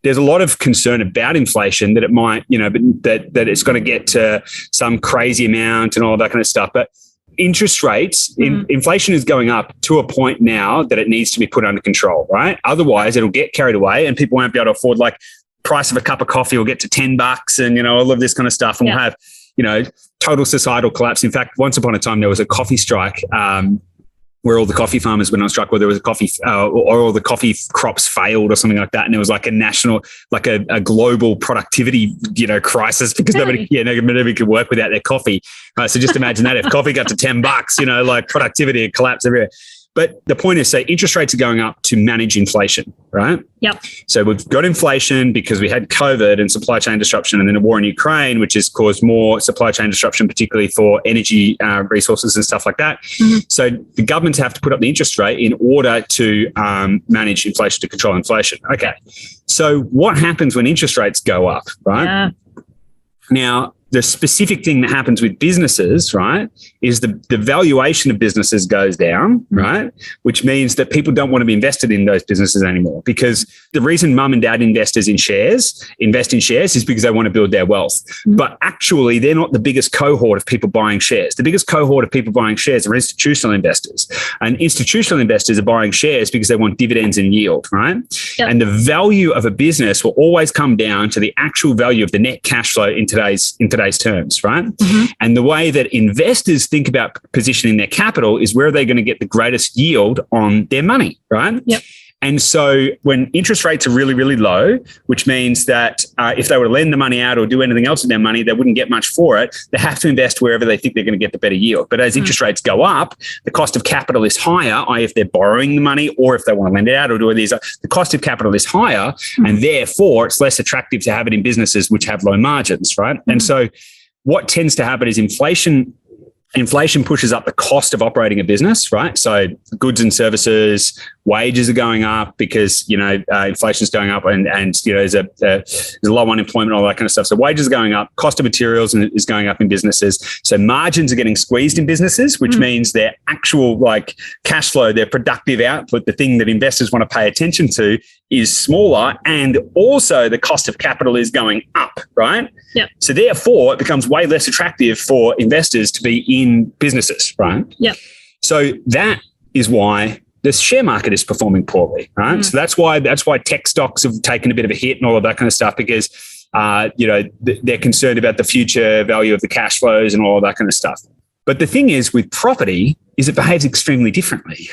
there's a lot of concern about inflation that it might, but that it's going to get to some crazy amount and all that kind of stuff. But interest rates, inflation is going up to a point now that it needs to be put under control, right? Otherwise, it'll get carried away and people won't be able to afford, like, price of a cup of coffee will get to $10 and, all of this kind of stuff. And we'll have, total societal collapse. In fact, once upon a time, there was a coffee strike where all the coffee farmers went on strike, where there was a coffee or all the coffee crops failed or something like that. And it was like a national, like a global productivity, crisis because nobody could work without their coffee. So just imagine that if coffee got to $10, like productivity would collapse everywhere. But the point is, say, interest rates are going up to manage inflation, right? Yep. So we've got inflation because we had COVID and supply chain disruption, and then a war in Ukraine, which has caused more supply chain disruption, particularly for energy resources and stuff like that. Mm-hmm. So the governments have to put up the interest rate in order to manage inflation, to control inflation. Okay. So what happens when interest rates go up, right? Yeah. Now, the specific thing that happens with businesses, right, is the valuation of businesses goes down, right, which means that people don't want to be invested in those businesses anymore, because the reason mum and dad invest in shares is because they want to build their wealth. But actually, they're not the biggest cohort of people buying shares. The biggest cohort of people buying shares are institutional investors. And institutional investors are buying shares because they want dividends and yield, right? Yep. And the value of a business will always come down to the actual value of the net cash flow in today's terms, right? Mm-hmm. And the way that investors think about positioning their capital is where are they going to get the greatest yield on their money, right? Yep. And so when interest rates are really, really low, which means that if they were to lend the money out or do anything else with their money, they wouldn't get much for it. They have to invest wherever they think they're going to get the better yield. But as interest rates go up, the cost of capital is higher, i.e. if they're borrowing the money or if they want to lend it out or do these, the cost of capital is higher, and therefore it's less attractive to have it in businesses which have low margins, right? And so what tends to happen is inflation pushes up the cost of operating a business, right? So goods and services, wages are going up because, inflation is going up and there's a low unemployment, all that kind of stuff. So wages are going up, cost of materials is going up in businesses. So margins are getting squeezed in businesses, which means their actual cash flow, their productive output, the thing that investors want to pay attention to, is smaller, and also the cost of capital is going up, right? Yeah. So therefore, it becomes way less attractive for investors to be in businesses, right? Yeah. So that is why the share market is performing poorly, right? So that's why tech stocks have taken a bit of a hit and all of that kind of stuff, because they're concerned about the future value of the cash flows and all of that kind of stuff. But the thing is, with property, is it behaves extremely differently.